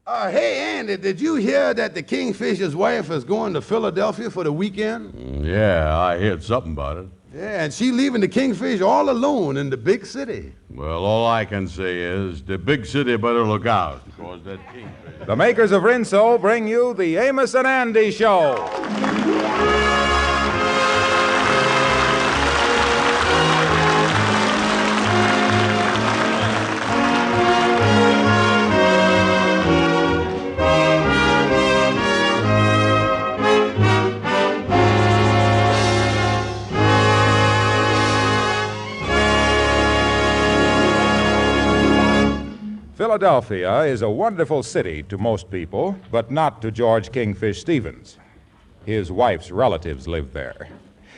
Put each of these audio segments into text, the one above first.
Hey, Andy, did you hear that the Kingfisher's wife is going to Philadelphia for the weekend? Yeah, I heard something about it. Yeah, and she leaving the Kingfisher all alone in the big city. Well, all I can say is the big city better look out, because that Kingfisher... The makers of Rinso bring you the Amos and Andy Show. Philadelphia is a wonderful city to most people, but not to George Kingfish Stevens. His wife's relatives live there.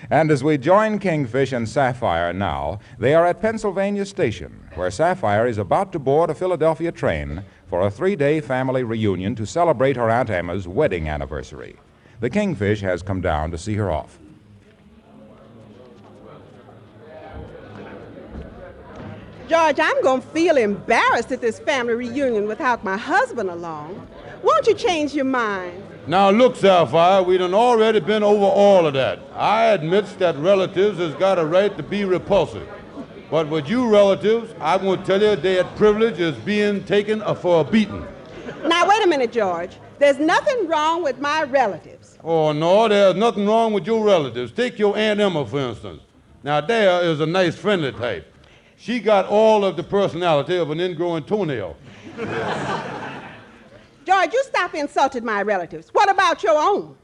And as we join Kingfish and Sapphire now, they are at Pennsylvania Station, where Sapphire is about to board a Philadelphia train for a 3-day family reunion to celebrate her Aunt Emma's wedding anniversary. The Kingfish has come down to see her off. George, I'm going to feel embarrassed at this family reunion without my husband along. Won't you change your mind? Now, look, Sapphire, we done already been over all of that. I admit that relatives has got a right to be repulsive. But with you relatives, I'm going to tell you that privilege is being taken for a beating. Now, wait a minute, George. There's nothing wrong with my relatives. Oh, no, there's nothing wrong with your relatives. Take your Aunt Emma, for instance. Now, there is a nice, friendly type. She got all of the personality of an ingrowing toenail. George, you stop insulting my relatives. What about your own?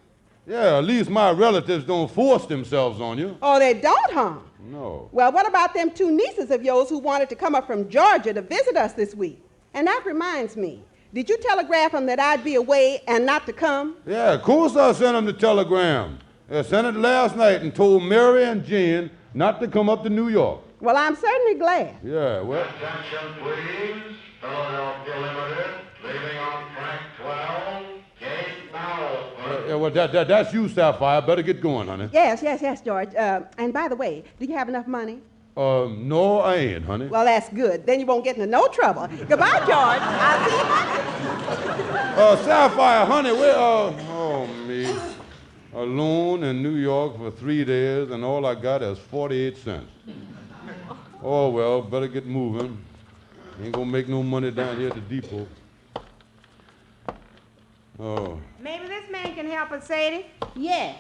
Yeah, at least my relatives don't force themselves on you. Oh, they don't, huh? No. Well, what about them 2 nieces of yours who wanted to come up from Georgia to visit us this week? And that reminds me, did you telegraph them that I'd be away and not to come? Yeah, of course I sent them the telegram. I sent it last night and told Mary and Jean not to come up to New York. Well, I'm certainly glad. Yeah, well... Attention, please. Philadelphia Limited, leaving on track 12, gate now. Yeah, well, that's you, Sapphire. Better get going, honey. Yes, George. And by the way, do you have enough money? No, I ain't, honey. Well, that's good. Then you won't get into no trouble. Goodbye, George. I'll see you Monday. Sapphire, honey, oh, me. Alone in New York for 3 days, and all I got is 48 cents. Oh, well, better get moving. Ain't gonna make no money down here at the depot. Oh. Maybe this man can help us, Sadie. Yes.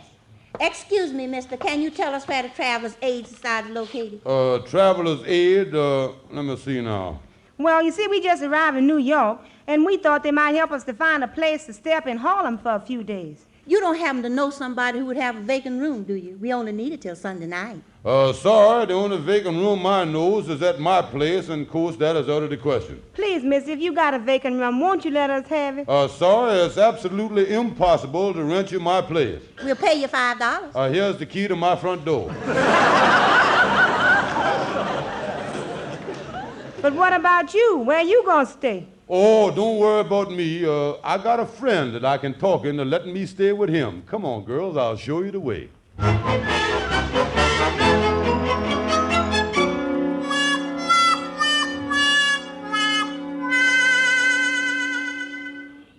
Excuse me, mister. Can you tell us where the Traveler's Aid Society is located? Traveler's Aid, let me see now. Well, you see, we just arrived in New York, and we thought they might help us to find a place to stay up in Harlem for a few days. You don't happen to know somebody who would have a vacant room, do you? We only need it till Sunday night. Sorry, the only vacant room I know is at my place, and of course that is out of the question. Please, miss, if you got a vacant room, won't you let us have it? Sorry, it's absolutely impossible to rent you my place. We'll pay you $5. Here's the key to my front door. But what about you? Where you gonna stay? Oh, don't worry about me. I got a friend that I can talk into letting me stay with him. Come on, girls, I'll show you the way.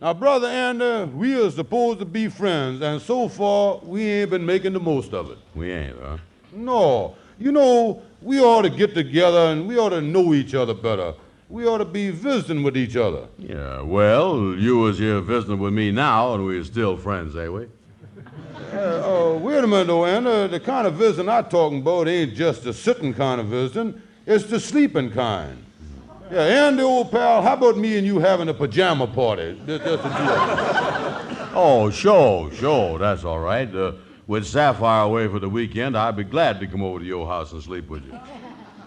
Now, Brother Andy, we are supposed to be friends, and so far, we ain't been making the most of it. We ain't, huh? No. You know, we ought to get together, and we ought to know each other better. We ought to be visiting with each other. Yeah, well, you was here visiting with me now, and we're still friends, ain't we? Wait a minute, though, Andy. The kind of visiting I'm talking about ain't just the sitting kind of visiting. It's the sleeping kind. Yeah, Andy, old pal, how about me and you having a pajama party? Just to do it. Oh, sure, that's all right. With Sapphire away for the weekend, I'd be glad to come over to your house and sleep with you.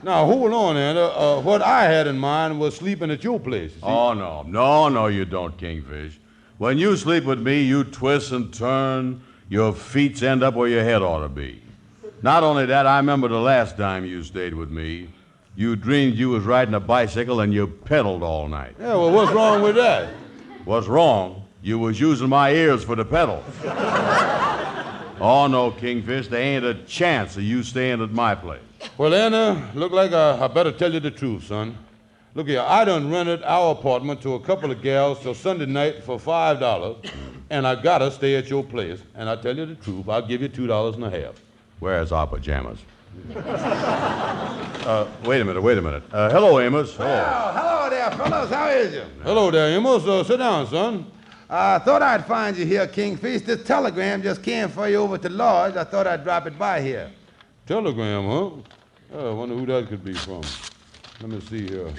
Now, hold on, Andy. What I had in mind was sleeping at your place. See? Oh, no, you don't, Kingfish. When you sleep with me, you twist and turn. Your feet end up where your head ought to be. Not only that, I remember the last time you stayed with me. You dreamed you was riding a bicycle and you pedaled all night. Yeah, well, what's wrong with that? What's wrong? You was using my ears for the pedal. Oh, no, Kingfish, there ain't a chance of you staying at my place. Well, Anna, look like I better tell you the truth, son. Look here, I done rented our apartment to a couple of gals till Sunday night for $5, and I gotta stay at your place. And I tell you the truth, I'll give you $2.50. Where's our pajamas? Wait a minute. Hello, Amos. Hello. Well, hello there, fellows. How is you? Hello there, Amos. Sit down, son. I thought I'd find you here, Kingfish. This telegram just came for you over to Lodge. I thought I'd drop it by here. Telegram, huh? I wonder who that could be from. Let me see here.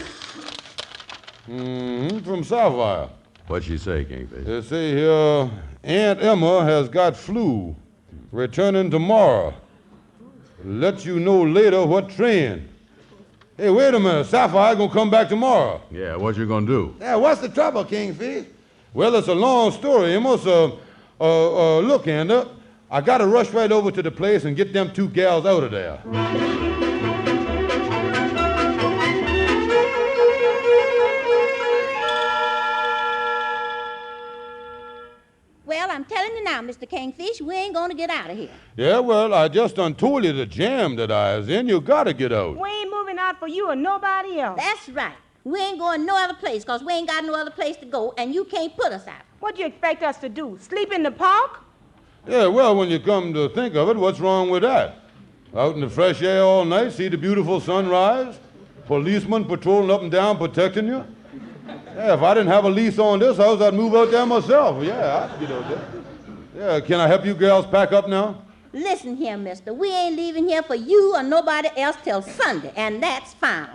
From Sapphire. What'd she say, Kingfish? They say here, Aunt Emma has got flu, returning tomorrow. Let you know later what train. Hey, wait a minute. Sapphire gonna come back tomorrow. Yeah, what you gonna do? Yeah, what's the trouble, Kingfish? Well, it's a long story, Amos. Look, Andy, I gotta rush right over to the place and get them two gals out of there. Well, I'm telling you now, Mr. Kingfish, we ain't gonna get out of here. Yeah, well, I just done told you the jam that I was in. You gotta get out. We ain't moving out for you or nobody else. That's right. We ain't going no other place, 'cause we ain't got no other place to go, and you can't put us out. What do you expect us to do? Sleep in the park? Yeah, well, when you come to think of it, what's wrong with that? Out in the fresh air all night, see the beautiful sunrise, policemen patrolling up and down protecting you. Yeah, if I didn't have a lease on this house, I'd move out there myself. Yeah, I'd get out there. Yeah, can I help you girls pack up now? Listen here, mister, we ain't leaving here for you or nobody else till Sunday, and that's final.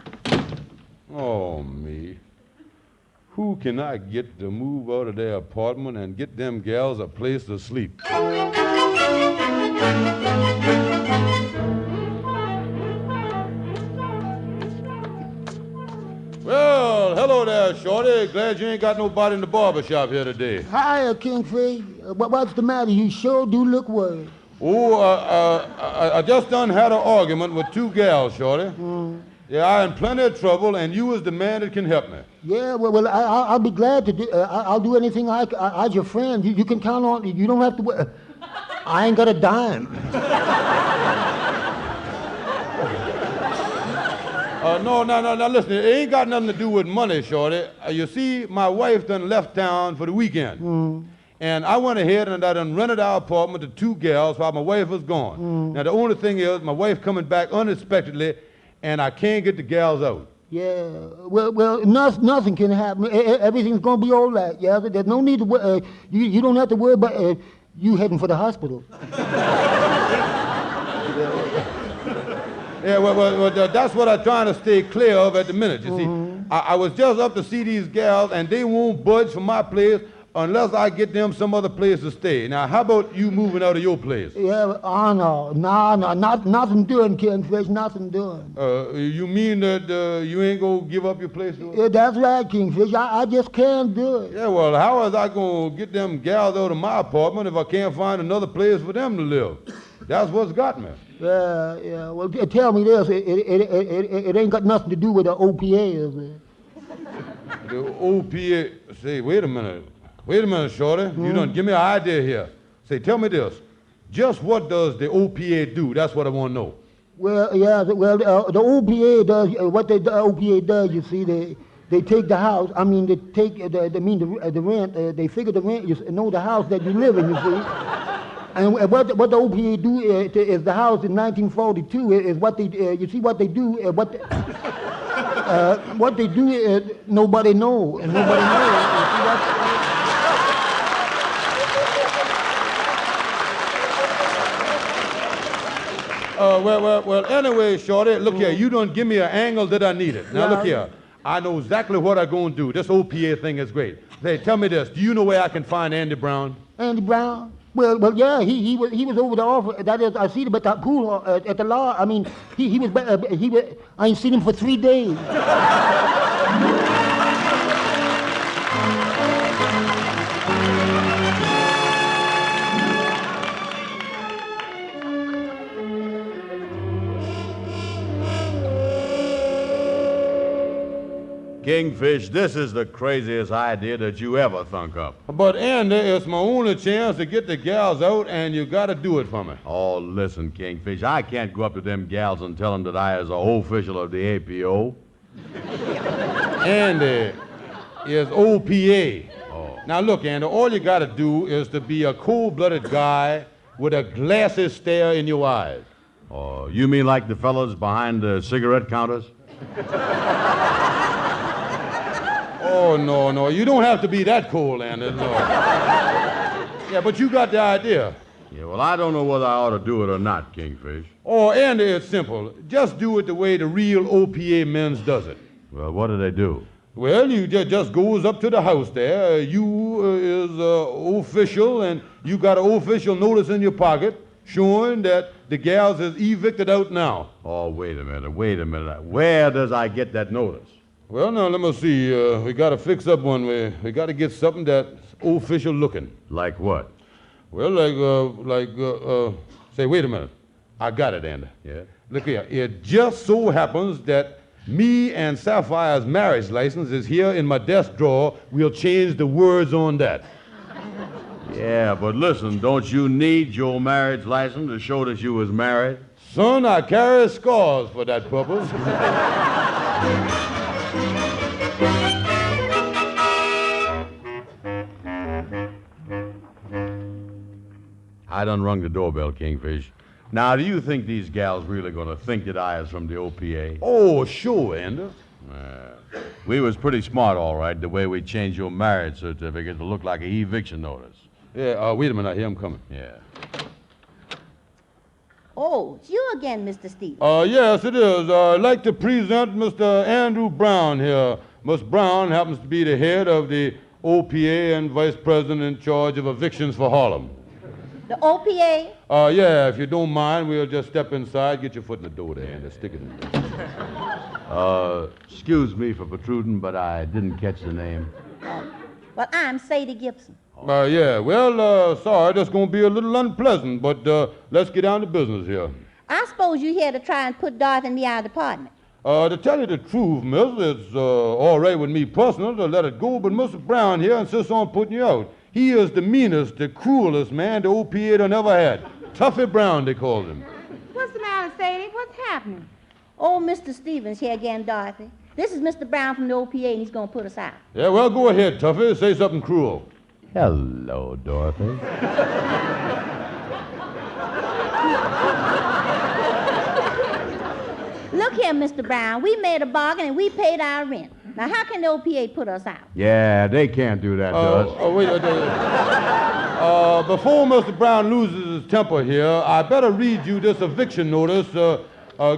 Oh, me. Who can I get to move out of their apartment and get them gals a place to sleep? Well, hello there, Shorty. Glad you ain't got nobody in the barber shop here today. Hi, Kingfish. What's the matter? You sure do look worried. Oh, I just done had an argument with two gals, Shorty. Yeah, I in plenty of trouble, and you is the man that can help me. Yeah, well, I'll be glad to do. I'll do anything I's your friend. You can count on. You don't have to. I ain't got a dime. No, listen, it ain't got nothing to do with money, Shorty. You see, my wife done left town for the weekend. And I went ahead and I done rented our apartment to two gals while my wife was gone. Now, the only thing is, my wife coming back unexpectedly, and I can't get the gals out. Yeah, well, nothing can happen. Everything's gonna be all right. Yeah, there's no need to worry. You don't have to worry about you heading for the hospital. Yeah, well, that's what I'm trying to stay clear of at the minute, you see. I was just up to see these gals, and they won't budge from my place unless I get them some other place to stay. Now, how about you moving out of your place? Yeah, no, nothing doing, Kingfish, nothing doing. You mean that you ain't gonna give up your place? Yeah, that's right, Kingfish. I just can't do it. Yeah, well, how is I gonna get them gals out of my apartment if I can't find another place for them to live? That's what's got me. Yeah. Well, tell me this. It ain't got nothing to do with the OPA, is it? The OPA. Say, wait a minute, Shorty. You done give me an idea here. Say, tell me this. Just what does the OPA do? That's what I want to know. Well, yeah. Well, the OPA does what the OPA does. You see, they take the house. I mean, they take the rent. They figure the rent. You know the house that you live in. You see. And what the OPA do is the house in 1942 is what they you see what they do what they do is nobody knows and nobody knows. You see what? Well, anyway, Shorty, look here, you done give me an angle that I needed. Now, look here, I know exactly what I'm going to do. This OPA thing is great. Say, tell me this, do you know where I can find Andy Brown? Andy Brown? Well, yeah, he was over the office. That is, I seen him at the pool at the law. I mean, he was. I ain't seen him for 3 days. Kingfish, this is the craziest idea that you ever thunk up. But, Andy, it's my only chance to get the gals out, and you got to do it for me. Oh, listen, Kingfish, I can't go up to them gals and tell them that I is a official of the APO. Andy is OPA. Oh. Now look, Andy, all you gotta do is to be a cold-blooded guy with a glassy stare in your eyes. Oh, you mean like the fellas behind the cigarette counters? Oh, no, you don't have to be that cold, Andy, no. Yeah, but you got the idea. Yeah, well, I don't know whether I ought to do it or not, Kingfish. Oh, Andy, it's simple. Just do it the way the real OPA men's does it. Well, what do they do? Well, you just goes up to the house there. You is official, and you got an official notice in your pocket showing that the gals is evicted out now. Oh, wait a minute. Where does I get that notice? Well, now, let me see. We got to fix up one. We got to get something that's official looking. Like what? Well, say, wait a minute. I got it, Andy. Yeah? Look here. It just so happens that me and Sapphire's marriage license is here in my desk drawer. We'll change the words on that. Yeah, but listen, don't you need your marriage license to show that you was married? Son, I carry scars for that purpose. I done rung the doorbell, Kingfish. Now, do you think these gals really gonna think that I is from the OPA? Oh, sure, Andy. We was pretty smart, all right, the way we changed your marriage certificate to look like a eviction notice. Yeah, wait a minute. I hear him coming. Yeah. Oh, it's you again, Mr. Stevens. Yes, it is. I'd like to present Mr. Andrew Brown here. Miss Brown happens to be the head of the OPA and vice president in charge of evictions for Harlem. The OPA? Yeah, if you don't mind, we'll just step inside. Get your foot in the door there, and stick it in there. Excuse me for protruding, but I didn't catch the name. Well, I'm Sadie Gibson. Yeah, well, sorry, that's going to be a little unpleasant, but let's get down to business here. I suppose you're here to try and put Dorothy and me out of the apartment. To tell you the truth, miss, it's all right with me personally to let it go, but Mr. Brown here insists on putting you out. He is the meanest, the cruelest man the OPA done ever had. Tuffy Brown, they called him. What's the matter, Sadie? What's happening? Oh, Mr. Stevens here again, Dorothy. This is Mr. Brown from the OPA, and he's going to put us out. Yeah, well, go ahead, Tuffy. Say something cruel. Hello, Dorothy. Look here, Mr. Brown. We made a bargain, and we paid our rent. Now, how can the OPA put us out? Yeah, they can't do that to us. Wait. Before Mr. Brown loses his temper here, I better read you this eviction notice.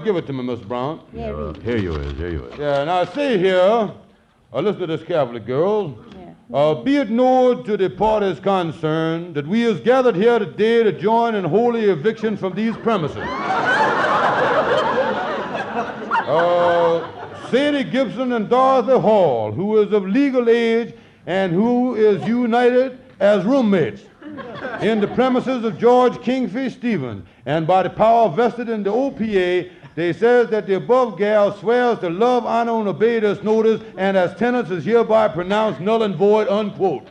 Give it to me, Miss Brown. Yeah, Here you is. Yeah, now see here, listen to this carefully, girls. Be it known to the parties concerned that we is gathered here today to join in holy eviction from these premises. Sadie Gibson and Dorothy Hall, who is of legal age and who is united as roommates in the premises of George Kingfish Stevens, and by the power vested in the OPA, they says that the above gal swears to love, honor, and obey this notice, and as tenants is hereby pronounced null and void, unquote.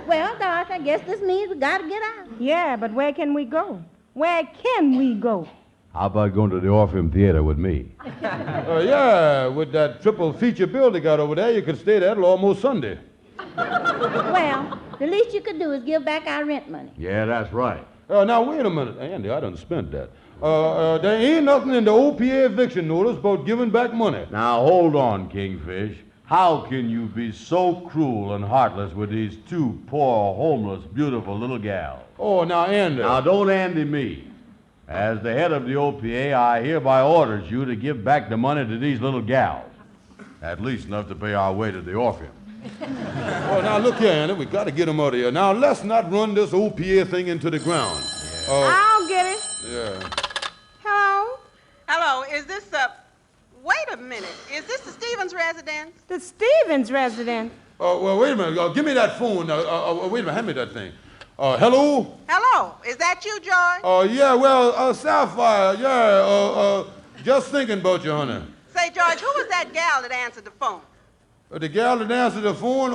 Well, Dorothy, I guess this means we got to get out. Yeah, but where can we go? Where can we go? How about going to the Orpheum Theater with me? Yeah, with that triple feature bill they got over there, you could stay there till almost Sunday. Well, the least you could do is give back our rent money. Yeah, that's right. Now, wait a minute, Andy, I done spent that. There ain't nothing in the OPA eviction notice about giving back money. Now, hold on, Kingfish. How can you be so cruel and heartless with these two poor, homeless, beautiful little gals? Oh, now, Andy. Now, don't Andy me. As the head of the OPA, I hereby orders you to give back the money to these little gals. At least enough to pay our way to the Orpheum. Oh, now, look here, Andy. We got to get them out of here. Now, let's not run this OPA thing into the ground. I'll get it. Yeah. Hello? Hello, is this, wait a minute. Is this the Stevens residence? The Stevens residence. Well, wait a minute. Give me that phone. Wait a minute. Hand me that thing. Hello? Hello, is that you, George? Yeah, well, Sapphire, yeah, just thinking about you, honey. Say, George, who was that gal that answered the phone? The gal that answered the phone,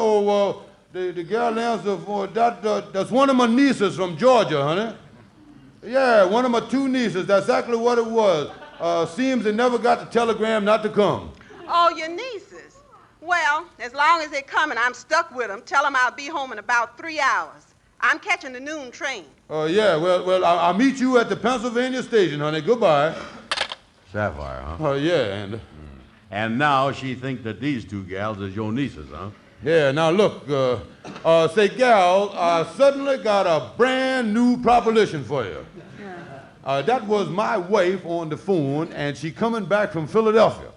the gal that answered the phone, that's one of my nieces from Georgia, honey. Yeah, one of my two nieces, that's exactly what it was. Seems they never got the telegram not to come. Oh, your nieces. Well, as long as they're coming, I'm stuck with them. Tell them I'll be home in about 3 hours. I'm catching the noon train. Yeah, well, I'll meet you at the Pennsylvania station, honey. Goodbye. Sapphire, huh? Yeah, and... And now she thinks that these two gals is your nieces, huh? Yeah, now look, say, gal, I suddenly got a brand new proposition for you. That was my wife on the phone, and she coming back from Philadelphia.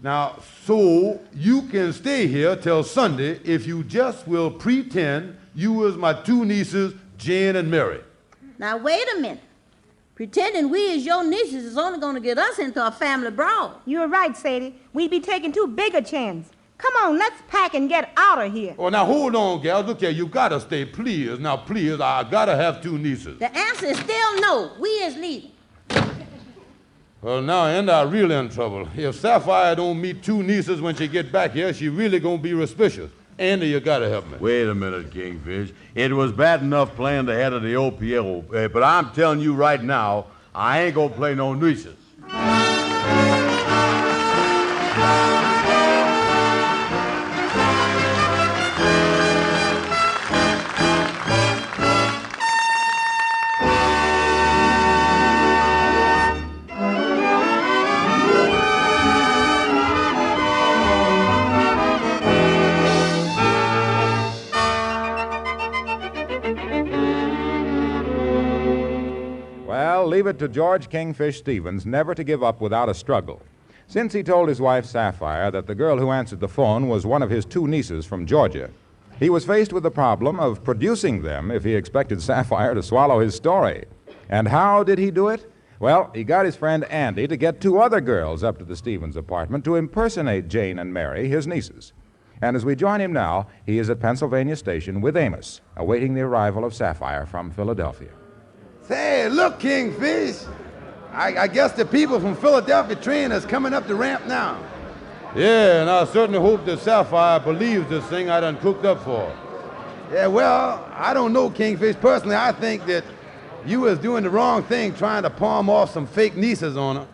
Now, so you can stay here till Sunday if you just will pretend you was my two nieces, Jane and Mary. Now, wait a minute. Pretending we is your nieces is only going to get us into a family brawl. You're right, Sadie. We'd be taking too big a chance. Come on, let's pack and get out of here. Oh, now, hold on, gals. Look here, you gotta stay, please. Now, please, I gotta have two nieces. The answer is still no. We is leaving. Well, now, and I'm really in trouble. If Sapphire don't meet two nieces when she get back here, she really gonna be suspicious. Andy, you gotta help me. Wait a minute, Kingfish. It was bad enough playing the head of the OPO, but I'm telling you right now, I ain't gonna play no nieces. Well, leave it to George Kingfish Stevens never to give up without a struggle. Since he told his wife Sapphire that the girl who answered the phone was one of his two nieces from Georgia, he was faced with the problem of producing them if he expected Sapphire to swallow his story. And how did he do it? Well, he got his friend Andy to get two other girls up to the Stevens apartment to impersonate Jane and Mary, his nieces. And as we join him now, he is at Pennsylvania Station with Amos, awaiting the arrival of Sapphire from Philadelphia. Say, look, Kingfish. I guess the people from Philadelphia train is coming up the ramp now. Yeah, and I certainly hope that Sapphire believes this thing I done cooked up for her. Yeah, well, I don't know, Kingfish. Personally, I think that you was doing the wrong thing trying to palm off some fake nieces on her.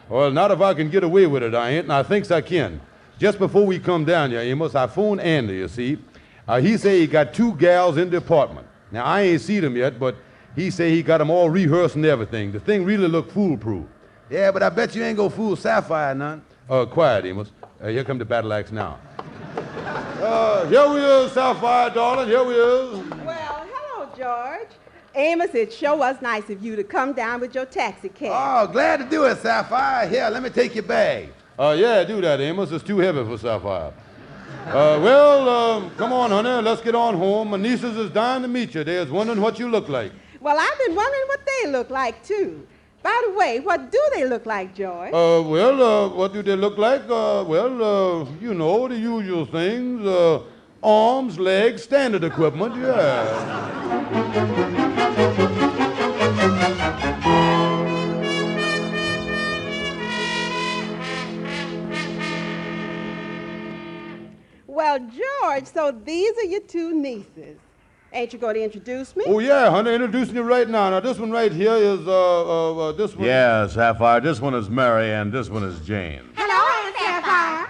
Well, not if I can get away with it, I ain't, and I thinks I can. Just before we come down here, Amos, I phoned Andy, you see. He say he got two gals in the apartment. Now, I ain't seen them yet, but he say he got them all rehearsed and everything. The thing really look foolproof. Yeah, but I bet you ain't gonna fool Sapphire none. Quiet, Amos. Here come the battle axe now. Here we is, Sapphire, darling. Here we is. Well, hello, George. Amos, it sure was nice of you to come down with your taxi cab. Oh, glad to do it, Sapphire. Here, let me take your bag. Yeah, do that, Amos. It's too heavy for Sapphire. Well, come on, honey. Let's get on home. My nieces is dying to meet you. They're wondering what you look like. Well, I've been wondering what they look like, too. By the way, what do they look like, George? What do they look like? You know, the usual things. Arms, legs, standard equipment, yeah. Well, George, so these are your two nieces. Ain't you going to introduce me? Oh, yeah, honey, introducing you right now. Now, this one right here is, this one. Yeah, Sapphire, this one is Mary, and this one is Jane. Hello, Sapphire.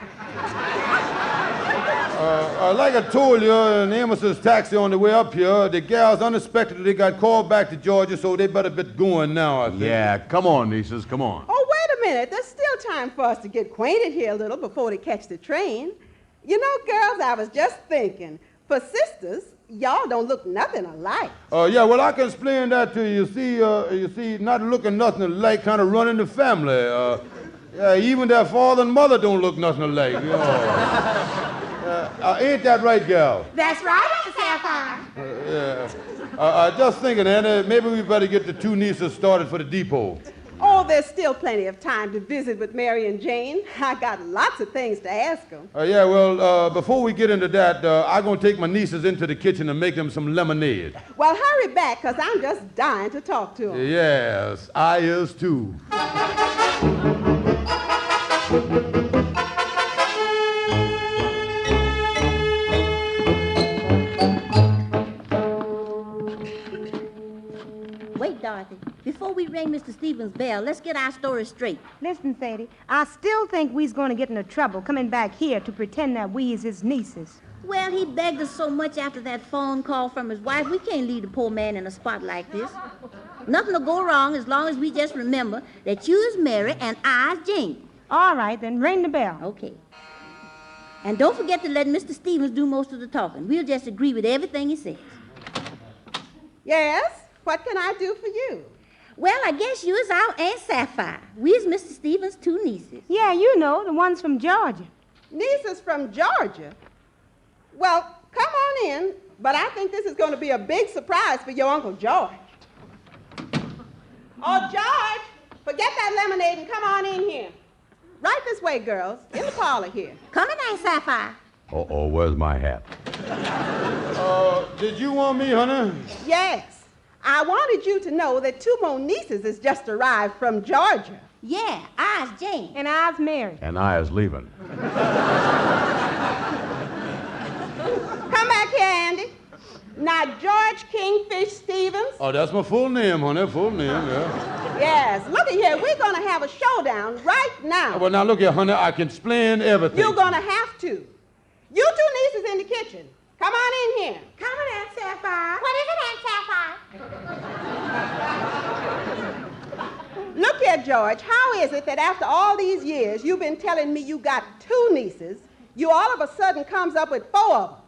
Like I told you, in Amos's taxi on the way up here, the gals unexpectedly got called back to Georgia, so they better get going now, I think. Yeah, come on, nieces, come on. Oh, wait a minute. There's still time for us to get acquainted here a little before they catch the train. You know, girls, I was just thinking, for sisters, y'all don't look nothing alike. Yeah, well, I can explain that to you. You see, not looking nothing alike kind of running the family. Yeah, even their father and mother don't look nothing alike. You know. Ain't that right, gal? That's right, Sapphire. Yeah. Just thinking, Anna, maybe we better get the two nieces started for the depot. Oh, there's still plenty of time to visit with Mary and Jane. I got lots of things to ask them. Yeah, well, before we get into that, I'm going to take my nieces into the kitchen and make them some lemonade. Well, hurry back, because I'm just dying to talk to them. Yes, I is too. Wait, Dorothy. Before we ring Mr. Stevens' bell, let's get our story straight. Listen, Sadie, I still think we's going to get into trouble coming back here to pretend that we's his nieces. Well, he begged us so much after that phone call from his wife, we can't leave the poor man in a spot like this. Nothing will go wrong as long as we just remember that you is Mary and I's Jane. All right, then ring the bell. Okay. And don't forget to let Mr. Stevens do most of the talking. We'll just agree with everything he says. Yes? What can I do for you? Well, I guess you is our Aunt Sapphire. We is Mr. Stevens' two nieces. Yeah, you know, the ones from Georgia. Nieces from Georgia? Well, come on in, but I think this is going to be a big surprise for your Uncle George. Oh, George, forget that lemonade and come on in here. Right this way, girls, in the parlor here. Come in, Aunt Sapphire. Uh-oh, where's my hat? Did you want me, honey? Yes. I wanted you to know that two more nieces has just arrived from Georgia. Yeah, I's Jane. And I's Mary. And I is leaving. Come back here, Andy. Now, George Kingfish Stevens. Oh, that's my full name, honey, full name, yeah. Yes, looky here, we're going to have a showdown right now. Well, now, look here, honey, I can explain everything. You're going to have to. You two nieces in the kitchen. Come on in here. Come on, Aunt Sapphire. What is it, Aunt Sapphire? Look here, George, how is it that after all these years you've been telling me you got two nieces, you all of a sudden comes up with four of them?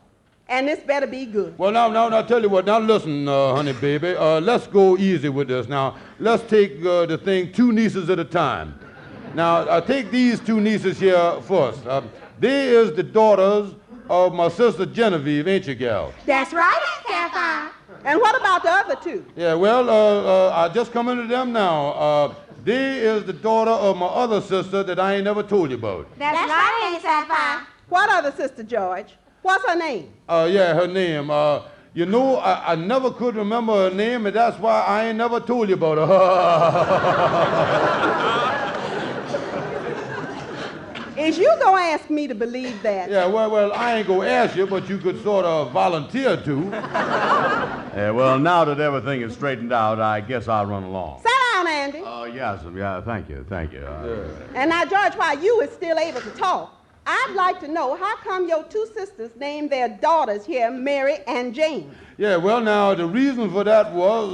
And this better be good. Well, now, tell you what. Now, listen, honey, baby. Let's go easy with this. Now, let's take the thing two nieces at a time. Now, take these two nieces here first. They is the daughters of my sister Genevieve, ain't you, gal? That's right, Aunt Sapphire. And what about the other two? Yeah, well, I just come into them now. They is the daughter of my other sister that I ain't never told you about. That's right, Aunt Sapphire. What other sister, George? What's her name? Yeah, her name. You know, I never could remember her name, and that's why I ain't never told you about her. Is you gonna ask me to believe that? Yeah, well, I ain't gonna ask you, but you could sort of volunteer to. Well, now that everything is straightened out, I guess I'll run along. Sit down, Andy. Yes, yeah, thank you. And now, George, while you is still able to talk, I'd like to know how come your two sisters named their daughters here Mary and Jane? Yeah, well, now, the reason for that was,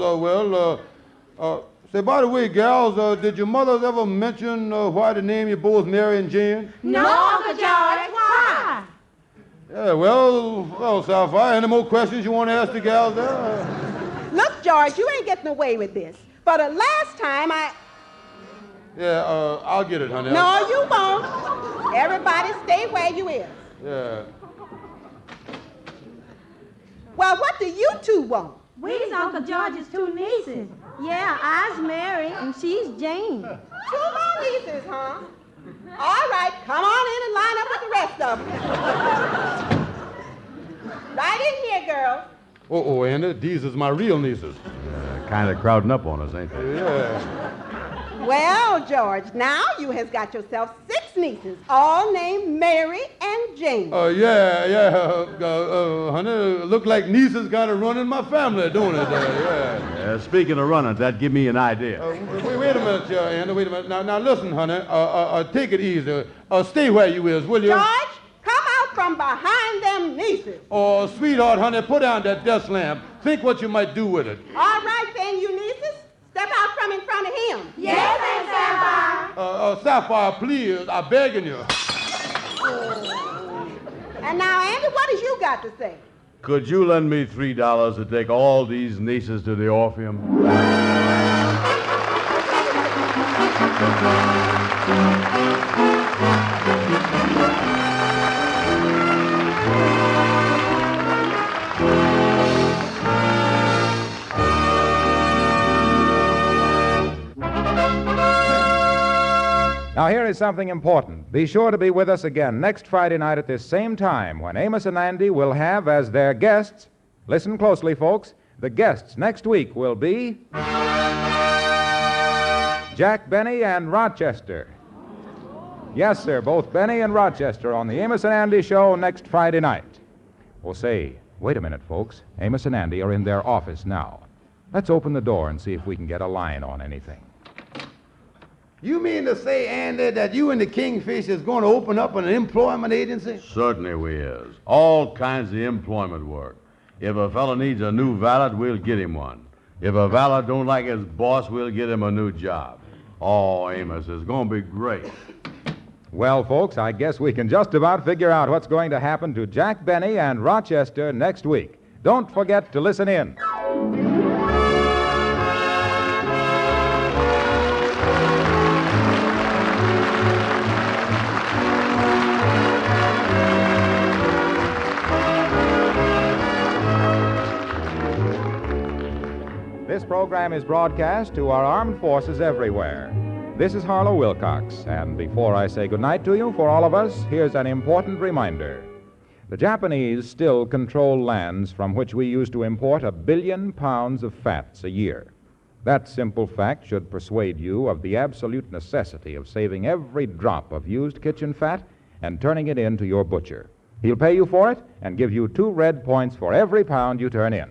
say, by the way, gals, did your mothers ever mention why they name you both Mary and Jane? No, Uncle George. Why? Yeah, well, Sapphire, any more questions you want to ask the gals there? Look, George, you ain't getting away with this. For the last time, Yeah, I'll get it, honey. No, you won't. Everybody stay where you is. Yeah. Well, what do you two want? We's Uncle George's two nieces. Yeah, I's Mary and she's Jane. Two more nieces, huh? All right, come on in and line up with the rest of them. Right in here, girls. Uh-oh, Andy, these is my real nieces. Kind of crowding up on us, ain't they? Yeah. Well, George, now you has got yourself 6 nieces, all named Mary and Jane. Honey, look like nieces got a run in my family, don't it? Speaking of running, that give me an idea. Wait a minute, Andy, wait a minute. Now listen, honey, take it easy. Stay where you is, will you? George, come out from behind them nieces. Oh, sweetheart, honey, put down that desk lamp. Think what you might do with it. All right, then, you nieces. Step out from in front of him. Yes, Aunt Sapphire. Sapphire, please, I'm begging you. And now, Andy, what has you got to say? Could you lend me $3 to take all these nieces to the Orpheum? Now, here is something important. Be sure to be with us again next Friday night at this same time when Amos and Andy will have as their guests, listen closely, folks, the guests next week will be Jack Benny and Rochester. Yes, sir, both Benny and Rochester on the Amos and Andy show next Friday night. Well, say, wait a minute, folks. Amos and Andy are in their office now. Let's open the door and see if we can get a line on anything. You mean to say, Andy, that you and the Kingfish is going to open up an employment agency? Certainly we is. All kinds of employment work. If a fellow needs a new valet, we'll get him one. If a valet don't like his boss, we'll get him a new job. Oh, Amos, it's going to be great. Well, folks, I guess we can just about figure out what's going to happen to Jack Benny and Rochester next week. Don't forget to listen in. This program is broadcast to our armed forces everywhere. This is Harlow Wilcox, and before I say goodnight to you, for all of us, here's an important reminder. The Japanese still control lands from which we used to import 1 billion pounds of fats a year. That simple fact should persuade you of the absolute necessity of saving every drop of used kitchen fat and turning it in to your butcher. He'll pay you for it and give you 2 red points for every pound you turn in.